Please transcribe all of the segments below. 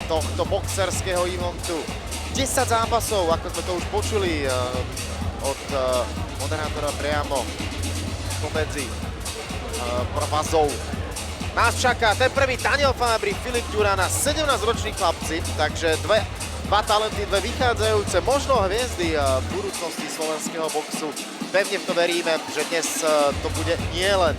tohto boxerského eventu. 10 zápasov, ako sme to už počuli od moderátora priamo pomedzi prvazov. Nás čaká ten prvý Daniel Fabri, Filip Ďurana, 17-roční chlapci, takže dva talenty, dve vychádzajúce, možno hviezdy v budúcnosti slovenského boxu. Pevne v to veríme, že dnes to bude nielen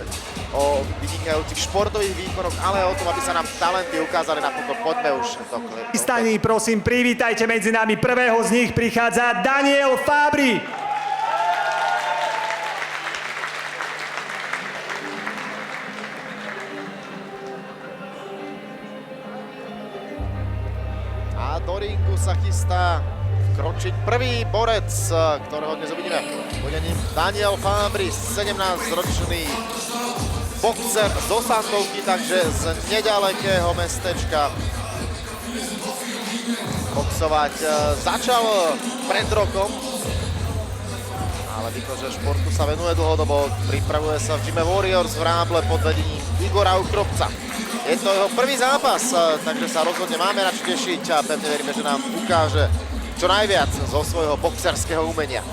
o vynikajúcich športových výkonoch, ale aj o tom, aby sa nám talenty ukázali napokon. Poďme už do klietov. Staní, prosím, privítajte medzi nami prvého z nich, prichádza Daniel Fabri. A do ringu sa chystá vkročiť prvý borec, ktorého dnes uvidíme. Bude ním Daniel Fabri, 17-ročný boxer zo Sandovky, takže z nedalekého mestečka. Boxovať začal pred rokom, ale výkože športu sa venuje dlhodobo. Pripravuje sa v Gyme Warriors v Ráble pod vedením Igora Ukropca. Je to jeho prvý zápas, takže sa rozhodne máme na čo tešiť a pevne veríme, že nám ukáže čo najviac zo svojho boxerského umenia.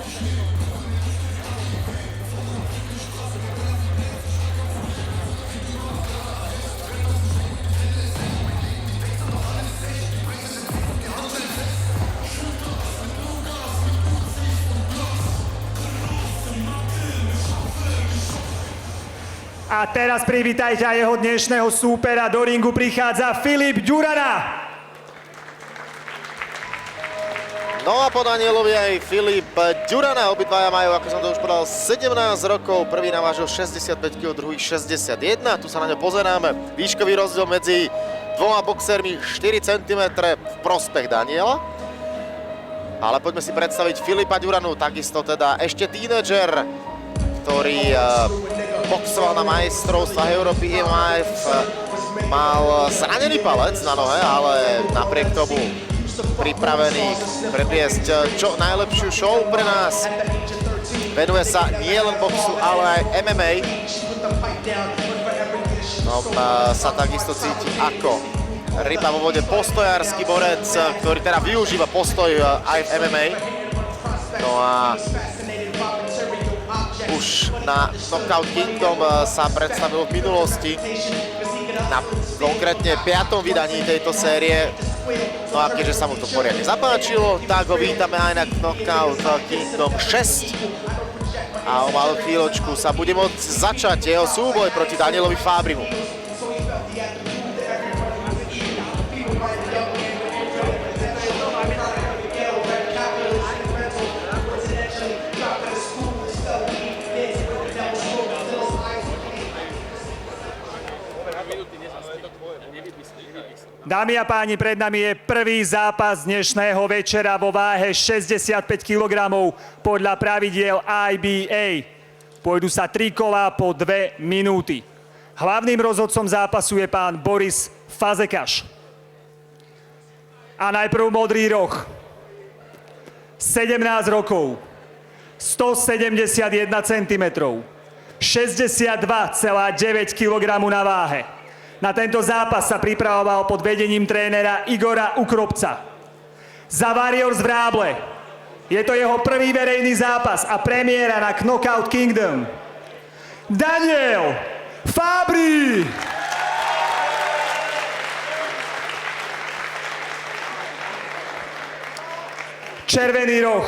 A teraz privítajte aj jeho dnešného súpera. Do ringu prichádza Filip Ďurana. No a po Danielovi aj Filip Ďurana. Obidvaja majú, ako som to už povedal, 17 rokov. Prvý navážil 65 kg, druhý 61. Tu sa na ňo pozeráme. Výškový rozdiel medzi dvoma boxermi 4 cm v prospech Daniela. Ale poďme si predstaviť Filipa Ďuranu, takisto teda ešte tínedžer, ktorý boxoval na majstrovstvách Európy IMF, mal zranený palec na nohe, ale napriek tomu pripravený predviesť čo najlepšiu show pre nás. Venuje sa nielen boxu, ale aj MMA. No, sa takisto cíti ako ryba vo vode, postojársky borec, ktorý teda využíva postoj aj v MMA. No a už na Knockout Kingdom sa predstavil v minulosti, na konkrétne 5. vydaní tejto série. No a keďže sa mu to poriadne zapáčilo, tak ho vítame aj na Knockout Kingdom 6. A o malú chvíľočku sa bude môcť začať jeho súboj proti Danielovi Fabrimu. Dámy a páni, pred nami je prvý zápas dnešného večera vo váhe 65 kg podľa pravidiel IBA. Pôjdu sa 3 kolá po 2 minúty. Hlavným rozhodcom zápasu je pán Boris Fazekas. A najprv modrý roh. 17 rokov, 171 cm, 62,9 kg na váhe. Na tento zápas sa pripravoval pod vedením trénera Igora Ukropca. Za Warriors v Ráble. Je to jeho prvý verejný zápas a premiéra na Knockout Kingdom. Daniel Fabri! Červený roh.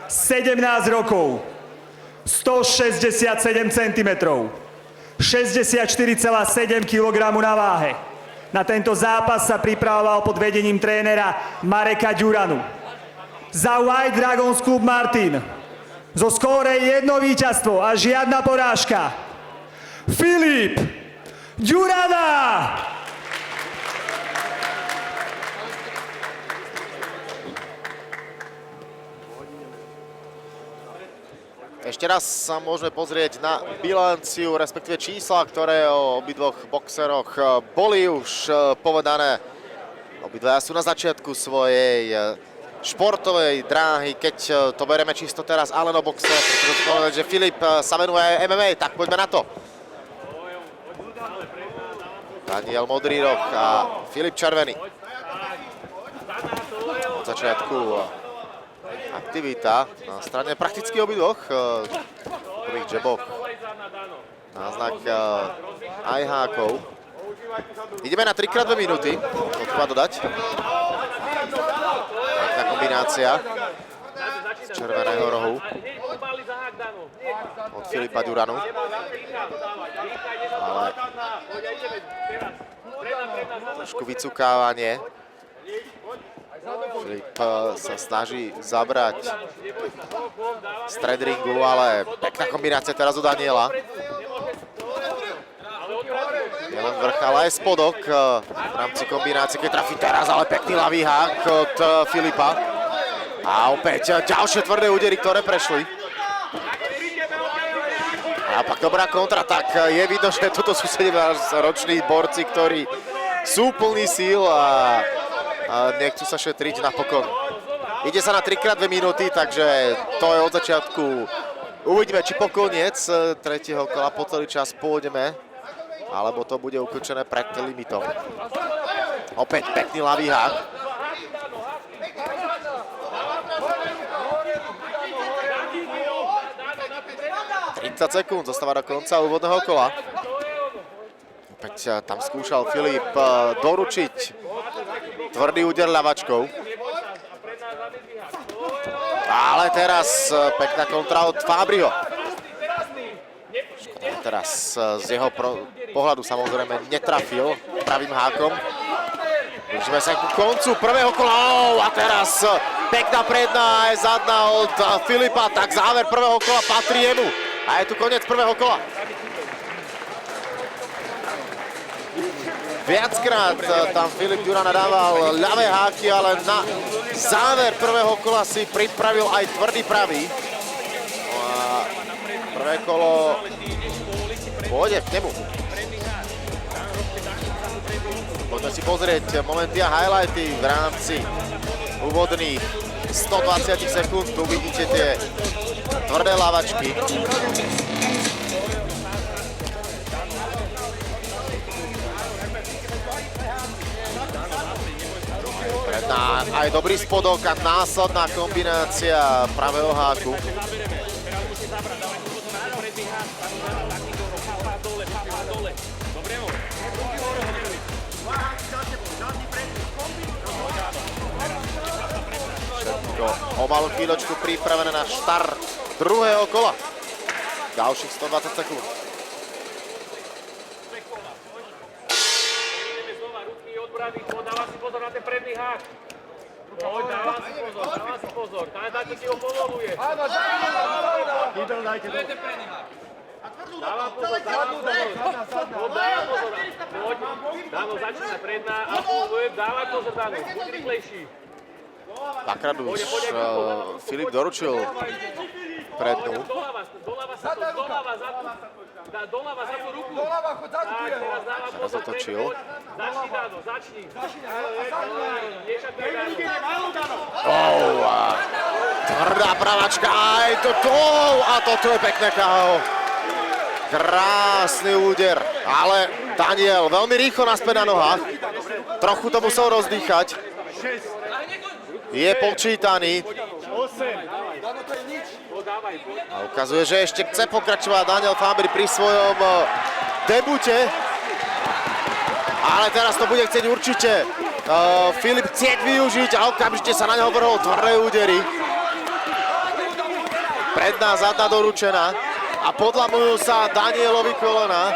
17 rokov. 167 cm. 64,7 kg na váhe. Na tento zápas sa pripravoval pod vedením trénera Mareka Ďuranu. Za White Dragons Club Martin. Zo skóre 1 víťazstvo a žiadna porážka. Filip Ďurana! Ešte raz sa môžeme pozrieť na bilanciu, respektíve čísla, ktoré o obidvoch boxeroch boli už povedané. Obidvaja sú na začiatku svojej športovej dráhy, keď to bereme čisto teraz ale no boxe, pretože povedať, že Filip sa venuje MMA, tak poďme na to. Daniel modrý roh a Filip červený. Od začiatku aktivita na strane prakticky obidvoch. V prvých jaboch na znak aj hákov. Ideme na 3x2 minúty, to treba dodať. Pekná kombinácia z červeného rohu od Filipa Duranu. Ale trošku vycukávanie. Filip sa snaží zabrať stred ringu, ale pekná kombinácia teraz od Daniela. Nielen vrch, ale aj spodok v rámci kombinácie, keď trafí teraz, ale pekný ľavý hák od Filipa. A opäť ďalšie tvrdé údery, ktoré prešli. A pak dobrá kontra, tak je vidno, že toto sú 17-roční borci, ktorí sú plní síl a nechcú sa šetriť napokon. Ide sa na 3x2 minúty, takže to je od začiatku. Uvidíme, či po koniec tretieho kola po celý čas pôjdeme, alebo to bude ukončené pred limitom. Opäť pekný ľavý hák. 30 sekúnd zostáva do konca úvodného kola. Opäť tam skúšal Filip doručiť tvrdý úder ľavačkou. Ale teraz pekná kontra od Fabriho. Teraz z jeho pohľadu samozrejme netrafil pravým hákom. Blížime sa ku koncu prvého kola. A teraz pekná predná aj zadná od Filipa. Tak záver prvého kola patrí jemu. A je tu koniec prvého kola. Viackrát tam Filip Duran dával ľavé háky, ale na záver prvého kola si pripravil aj tvrdý pravý. A prvé kolo pôjde k nemu. Poďme si pozrieť momenty a highlighty v rámci úvodných 120 sekúnd. Tu vidíte tie tvrdé lavačky. Aj dobrý spodok a následná kombinácia pravého háku. Všetko o malú chvíľočku pripravené na štart druhého kola. Ďalších 120 sekúnd. Dáva si pozor na ten predný hák. Dáva si pozor. Táto si ho povoluje. Áno, dajte to. Dáva pozor. Dáva pozor. Poď. Dáno, začína predná. Dáva pozor, Dáno. Buď rýchlejší. Dvakrát už Filip doručil prednú. Doľava za tú ruku. Teraz otočil. Začni. Tvrdá pravačka, aj toto. A toto je pekné KO. Krásny úder, ale Daniel veľmi rýchlo naspäť na nohách. Trochu to musel rozdýchať. Je počítaný. A ukazuje, že ešte chce pokračovať Daniel Fabri pri svojom debute. Ale teraz to bude chcieť určite Filip chcieť využiť a okamžite sa na neho vrhol tvrdé údery. Predná, zadná doručená a podlamujú sa Danielovi kolena.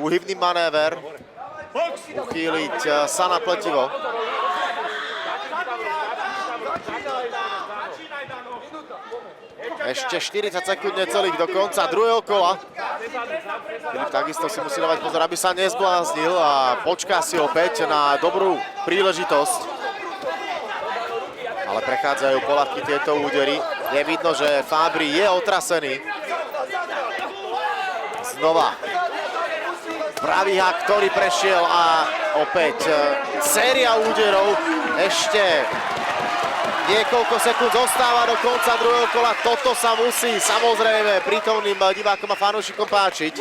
Úhybný manéver. Uchýliť sa na pletivo. Ešte 40 sekúnd necelých do konca druhého kola. Filip takisto si musí dávať pozor, aby sa nezbláznil a počká si opäť na dobrú príležitosť. Ale prechádzajú poľahky tieto údery. Je vidno, že Fabri je otrasený. Znova pravý hák, ktorý prešiel a opäť séria úderov. Ešte niekoľko sekúnd zostáva do konca druhého kola. Toto sa musí samozrejme prítomným divákom a fanúšikom páčiť.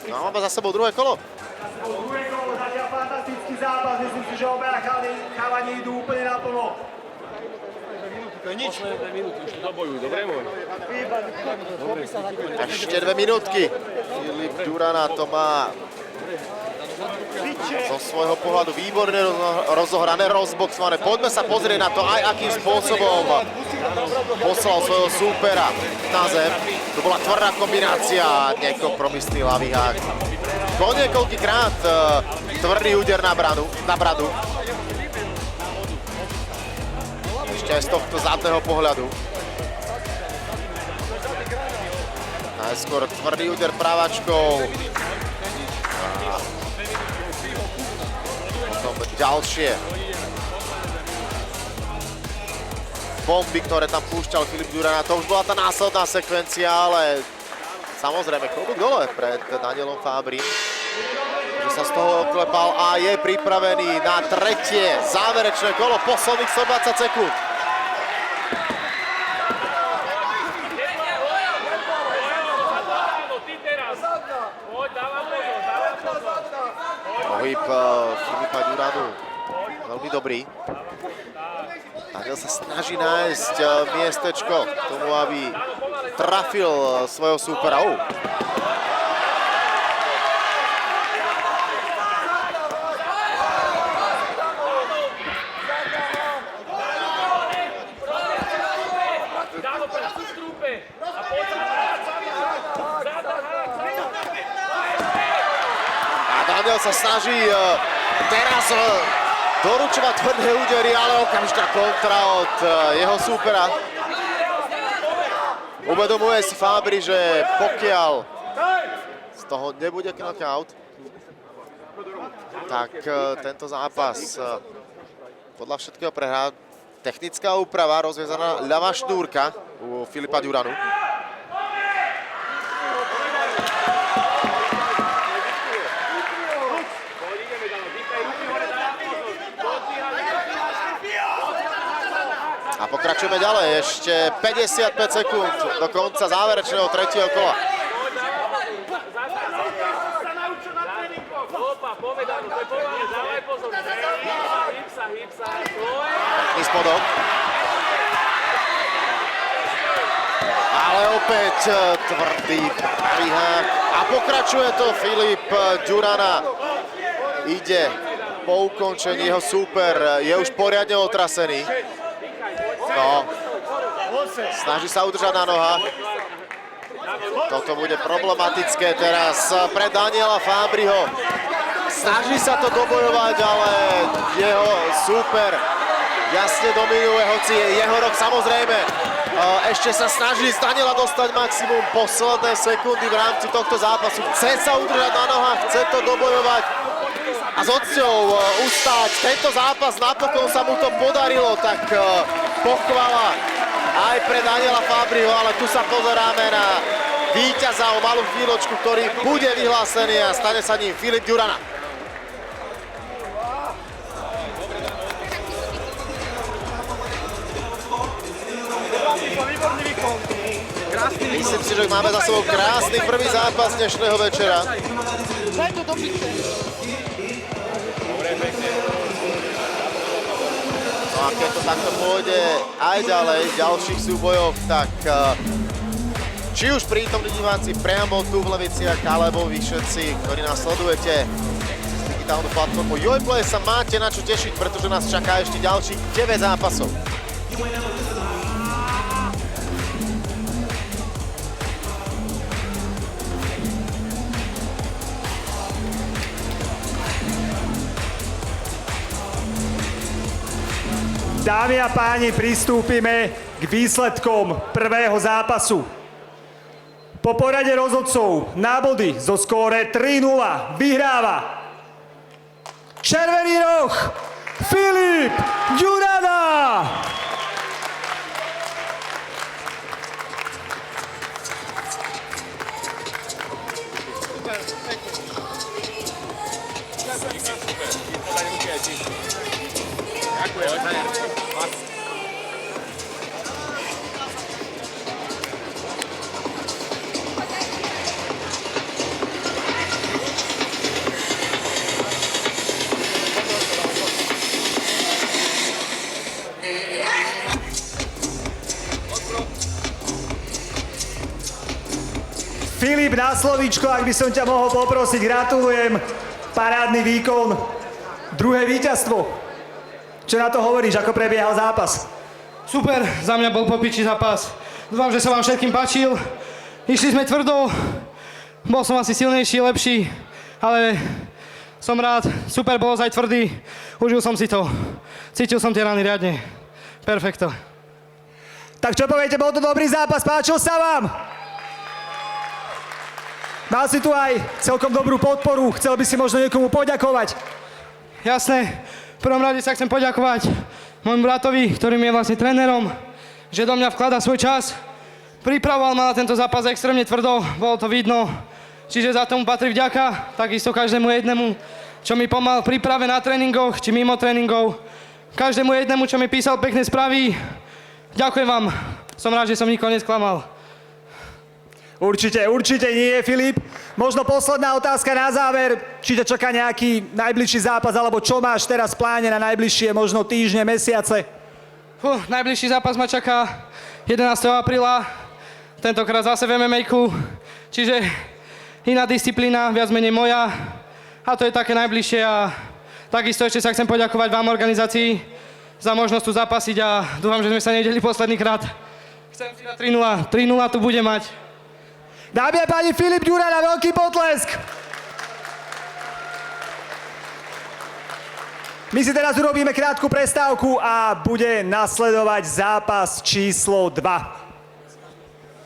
No, máme za sebou druhé kolo. Druhé kolo, zatiaľ fantastický zápas, myslím si, že že obaja chalani idú úplne naplno. Posledné 2 minúty, už to dobojujú, dobre môj? Ešte 2 minútky. Filip Durana to má zo svojho pohľadu výborne rozohrané, rozboxované. Poďme sa pozrieť na to, aj akým spôsobom poslal svojho súpera na zem. To bola tvrdá kombinácia, nekompromisný ľavý hák. Po niekoľkýkrát tvrdý úder na bradu. Ešte aj z tohto zadného pohľadu. Najskôr tvrdý úder právačkou. Potom ďalšie bomby, ktoré tam púšťal Filip Durana. To už bola tá následná sekvencia, ale samozrejme klobúk dole pred Danielom Fábrim, že sa z toho oklepal a je pripravený na tretie záverečné kolo, posledných 120 sekúnd. Pohyb Filipa Duranu veľmi dobrý. Daniel sa snaží nájsť miestečko k tomu, aby trafil svojho súpera. Daniel sa snaží teraz doručovať tvrdé údery, ale okamžitá kontra od jeho súpera. Uvedomuje si Fábri, že pokiaľ z toho nebude knockout, tak tento zápas podľa všetkého prehrá. Technická úprava, rozviezaná ľavá šnúrka u Filipa Duranu. A pokračujeme ďalej, ešte 55 sekúnd do konca záverečného tretieho kola. Pekný spodok. Ale opäť tvrdý pravý hák. A pokračuje to Filip Durana. Ide po ukončení, jeho súper je už poriadne otrasený. No, snaží sa udržať na nohách. Toto bude problematické teraz pre Daniela Fábriho. Snaží sa to dobojovať, ale jeho súper jasne dominuje, hoci je jeho rok samozrejme. Ešte sa snaží z Daniela dostať maximum posledné sekundy v rámci tohto zápasu. Chce sa udržať na nohách, chce to dobojovať a s odsťou ustáť tento zápas. Napokon sa mu to podarilo, tak pochvala aj pre Daniela Fábriho, ale tu sa pozeráme na víťaza o malú chvíľočku, ktorý bude vyhlásený a stane sa ním Filip Durana. Myslím si, že máme za sebou krásny prvý zápas dnešného večera. No a keď to takto pôjde aj ďalej v ďalších súbojoch, tak či už prítomní diváci priamo tu v Leviciach, alebo vy všetci, ktorí nás sledujete z digitálnu platformu Joyplay, sa máte na čo tešiť, pretože nás čaká ešte ďalších 9 zápasov. Dámy a páni, pristúpime k výsledkom prvého zápasu. Po porade rozhodcov na body zo skóre 3-0 vyhráva červený roh Filip Durana. Filip, na slovíčko, ak by som ťa mohol poprosiť, gratulujem. Parádny výkon. Druhé víťazstvo. Čo na to hovoríš, ako prebiehal zápas? Super, za mňa bol popiči zápas. Dúfam, že sa vám všetkým páčil. Išli sme tvrdo, bol som asi silnejší, lepší, ale som rád. Super, bol aj tvrdý, užil som si to. Cítil som tie rany riadne. Perfekto. Tak čo poviete, bol to dobrý zápas, páčil sa vám? Mal si tu aj celkom dobrú podporu, chcel by si možno niekomu poďakovať. Jasné, v prvom rade sa chcem poďakovať môjmu bratovi, ktorým je vlastne trénerom, že do mňa vkladá svoj čas. Pripravoval ma na tento zápas extrémne tvrdo, bolo to vidno, čiže za tomu patrí vďaka, takisto každému jednému, čo mi pomal v príprave na tréningoch, či mimo tréningov, každému jednému, čo mi písal pekné správy. Ďakujem vám, som rád, že som nikoho nesklamal. Určite nie, Filip. Možno posledná otázka na záver. Či ťa čaká nejaký najbližší zápas, alebo čo máš teraz v pláne na najbližšie možno týždne, mesiace? Najbližší zápas ma čaká 11. apríla, tentokrát zase v MMA-ku, čiže iná disciplína, viac menej moja, a to je také najbližšie a takisto ešte sa chcem poďakovať vám organizácii za možnosť tu zapasiť a dúfam, že sme sa nevideli posledný krát. Chcem si na 3-0, 3-0 tu bude mať. Dámy a páni, Filip Ďurana, veľký potlesk! My si teraz urobíme krátku prestávku a bude nasledovať zápas číslo 2.